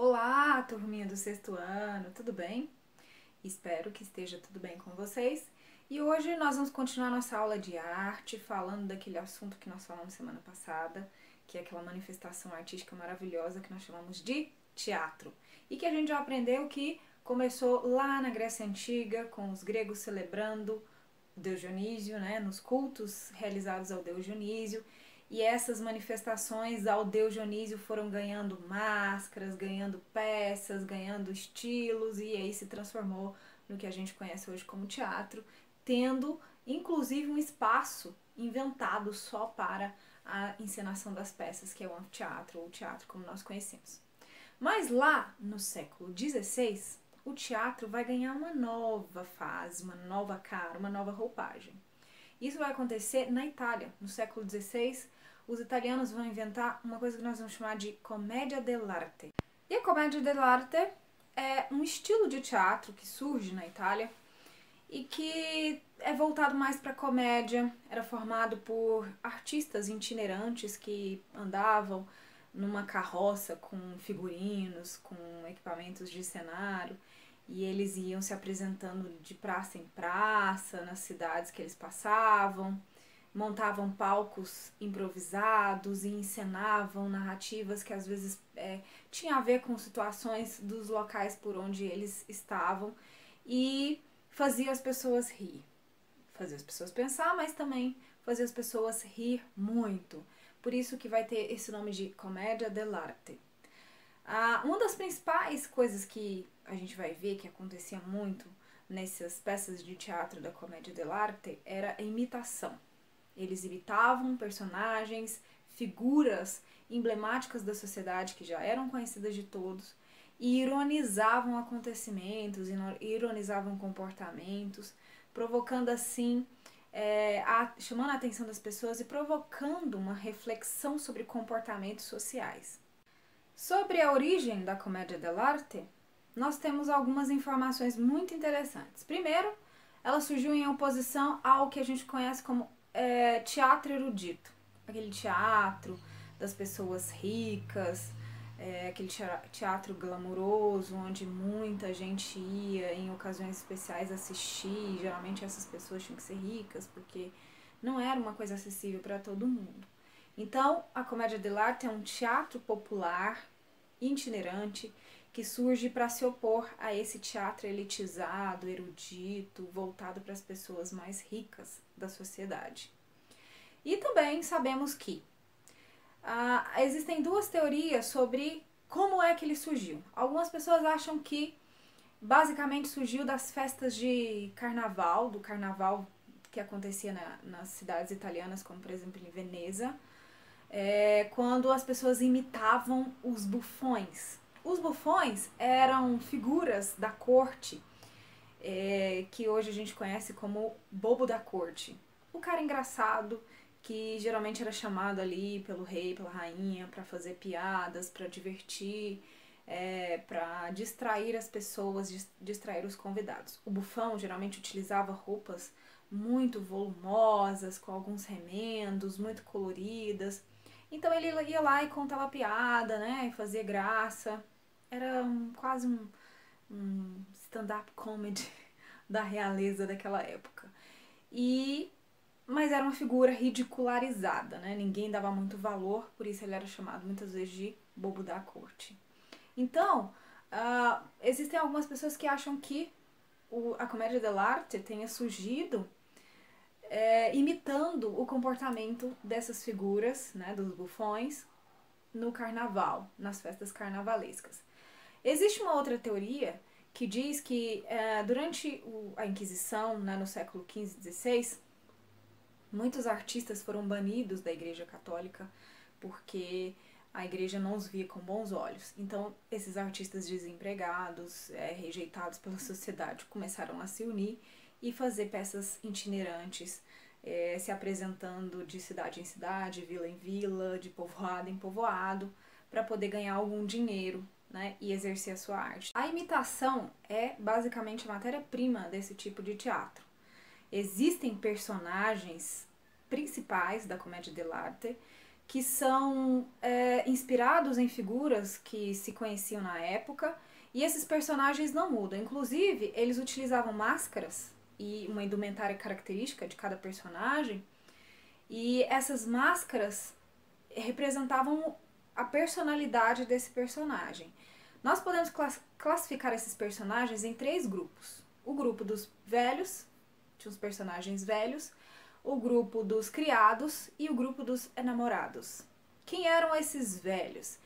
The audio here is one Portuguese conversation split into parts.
Olá, turminha do sexto ano, tudo bem? Espero que esteja tudo bem com vocês. E hoje nós vamos continuar nossa aula de arte, falando daquele assunto que nós falamos semana passada, que é aquela manifestação artística maravilhosa que nós chamamos de teatro. E que a gente já aprendeu que começou lá na Grécia Antiga, com os gregos celebrando o Deus Dionísio, né, nos cultos realizados ao Deus Dionísio. E essas manifestações ao Deus Dionísio foram ganhando máscaras, ganhando peças, ganhando estilos, e aí se transformou no que a gente conhece hoje como teatro, tendo inclusive um espaço inventado só para a encenação das peças, que é o anfiteatro, ou teatro como nós conhecemos. Mas lá no século XVI, o teatro vai ganhar uma nova fase, uma nova cara, uma nova roupagem. Isso vai acontecer na Itália, no século XVI. Os italianos vão inventar uma coisa que nós vamos chamar de commedia dell'arte. E a commedia dell'arte é um estilo de teatro que surge na Itália e que é voltado mais para comédia. Era formado por artistas itinerantes que andavam numa carroça com figurinos, com equipamentos de cenário, e eles iam se apresentando de praça em praça, nas cidades que eles passavam, montavam palcos improvisados e encenavam narrativas que às vezes tinham a ver com situações dos locais por onde eles estavam, e fazia as pessoas rir. Fazia as pessoas pensar, mas também fazia as pessoas rir muito. Por isso que vai ter esse nome de commedia dell'arte. Uma das principais coisas que a gente vai ver que acontecia muito nessas peças de teatro da commedia dell'arte era a imitação. Eles imitavam personagens, figuras emblemáticas da sociedade que já eram conhecidas de todos, e ironizavam acontecimentos, ironizavam comportamentos, provocando assim, chamando a atenção das pessoas e provocando uma reflexão sobre comportamentos sociais. Sobre a origem da commedia dell'arte, nós temos algumas informações muito interessantes. Primeiro, ela surgiu em oposição ao que a gente conhece como teatro erudito, aquele teatro das pessoas ricas, aquele teatro glamouroso, onde muita gente ia em ocasiões especiais assistir. Geralmente essas pessoas tinham que ser ricas, porque não era uma coisa acessível para todo mundo. Então, a commedia dell'arte é um teatro popular, itinerante, que surge para se opor a esse teatro elitizado, erudito, voltado para as pessoas mais ricas da sociedade. E também sabemos que existem duas teorias sobre como é que ele surgiu. Algumas pessoas acham que basicamente surgiu das festas de carnaval, do carnaval que acontecia nas cidades italianas, como por exemplo em Veneza, quando as pessoas imitavam os bufões. Os bufões eram figuras da corte, que hoje a gente conhece como bobo da corte. O cara engraçado, que geralmente era chamado ali pelo rei, pela rainha, para fazer piadas, para divertir, para distrair as pessoas, distrair os convidados. O bufão geralmente utilizava roupas muito volumosas, com alguns remendos, muito coloridas. Então ele ia lá e contava piada, né, e fazia graça. Era quase um stand-up comedy da realeza daquela época. Mas era uma figura ridicularizada, né? Ninguém dava muito valor, por isso ele era chamado muitas vezes de bobo da corte. Então, existem algumas pessoas que acham que a commedia dell'arte tenha surgido imitando o comportamento dessas figuras, né, dos bufões, no carnaval, nas festas carnavalescas. Existe uma outra teoria que diz que durante a Inquisição, né, no século XV e XVI, muitos artistas foram banidos da Igreja Católica porque a igreja não os via com bons olhos. Então, esses artistas desempregados, rejeitados pela sociedade, começaram a se unir e fazer peças itinerantes, se apresentando de cidade em cidade, vila em vila, de povoado em povoado, para poder ganhar algum dinheiro, né, e exercer a sua arte. A imitação é basicamente a matéria-prima desse tipo de teatro. Existem personagens principais da commedia dell'arte que são inspirados em figuras que se conheciam na época, e esses personagens não mudam. Inclusive, eles utilizavam máscaras e uma indumentária característica de cada personagem, e essas máscaras representavam a personalidade desse personagem. Nós podemos classificar esses personagens em 3 grupos. O grupo dos velhos, tinha os personagens velhos, o grupo dos criados e o grupo dos enamorados. Quem eram esses velhos?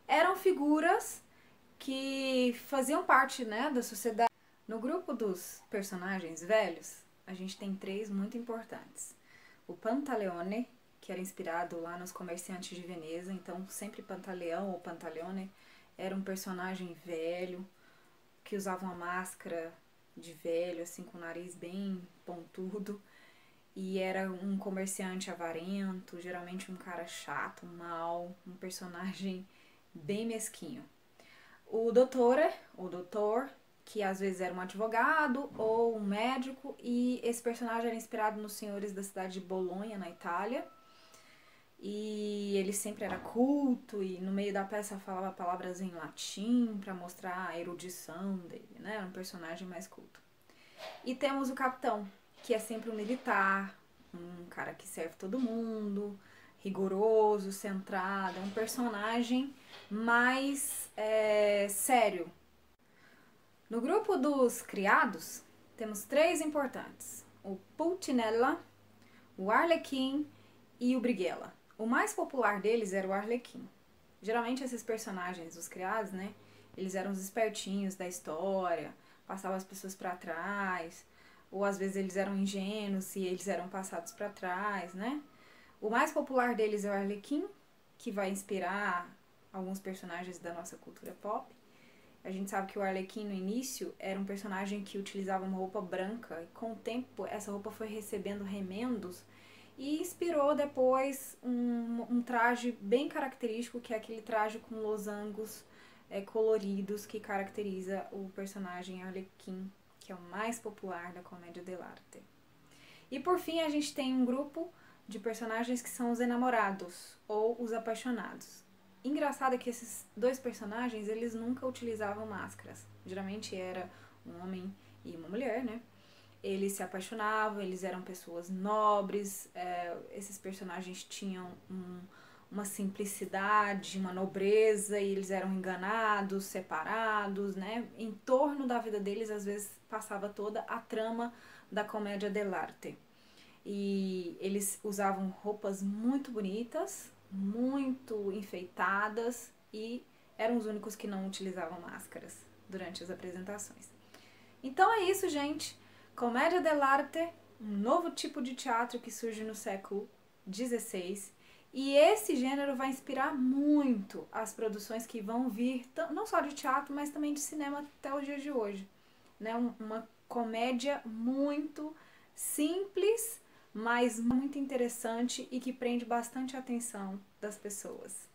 Eram figuras que faziam parte, né, da sociedade. No grupo dos personagens velhos, a gente tem 3 muito importantes. O Pantaleone, que era inspirado lá nos comerciantes de Veneza, então sempre Pantaleão ou Pantaleone era um personagem velho, que usava uma máscara de velho, assim, com o nariz bem pontudo, e era um comerciante avarento, geralmente um cara chato, mau, um personagem bem mesquinho. O doutor, que às vezes era um advogado ou um médico, e esse personagem era inspirado nos senhores da cidade de Bolonha, na Itália, e ele sempre era culto e no meio da peça falava palavras em latim para mostrar a erudição dele, né? Era um personagem mais culto. E temos o capitão, que é sempre um militar, um cara que serve todo mundo, rigoroso, centrado, é um personagem mais sério. No grupo dos criados, temos 3 importantes: o Pulcinella, o Arlequim e o Brighella. O mais popular deles era o Arlequim. Geralmente esses personagens, os criados, né, eles eram os espertinhos da história, passavam as pessoas para trás, ou às vezes eles eram ingênuos e eles eram passados para trás, né? O mais popular deles é o Arlequim, que vai inspirar alguns personagens da nossa cultura pop. A gente sabe que o Arlequim no início era um personagem que utilizava uma roupa branca e com o tempo essa roupa foi recebendo remendos e inspirou depois um traje bem característico, que é aquele traje com losangos coloridos que caracteriza o personagem Arlequim, que é o mais popular da comédia dell'arte. E por fim a gente tem um grupo de personagens que são os enamorados ou os apaixonados. Engraçado é que esses 2 personagens, eles nunca utilizavam máscaras. Geralmente era um homem e uma mulher, né? Eles se apaixonavam, eles eram pessoas nobres, esses personagens tinham uma simplicidade, uma nobreza, e eles eram enganados, separados, né? Em torno da vida deles, às vezes, passava toda a trama da comédia dell'arte. E eles usavam roupas muito bonitas, muito enfeitadas, e eram os únicos que não utilizavam máscaras durante as apresentações. Então é isso, gente. Comédia dell'arte, um novo tipo de teatro que surge no século XVI, e esse gênero vai inspirar muito as produções que vão vir, não só de teatro, mas também de cinema até os dias de hoje, né? Uma comédia muito simples, mas muito interessante e que prende bastante a atenção das pessoas.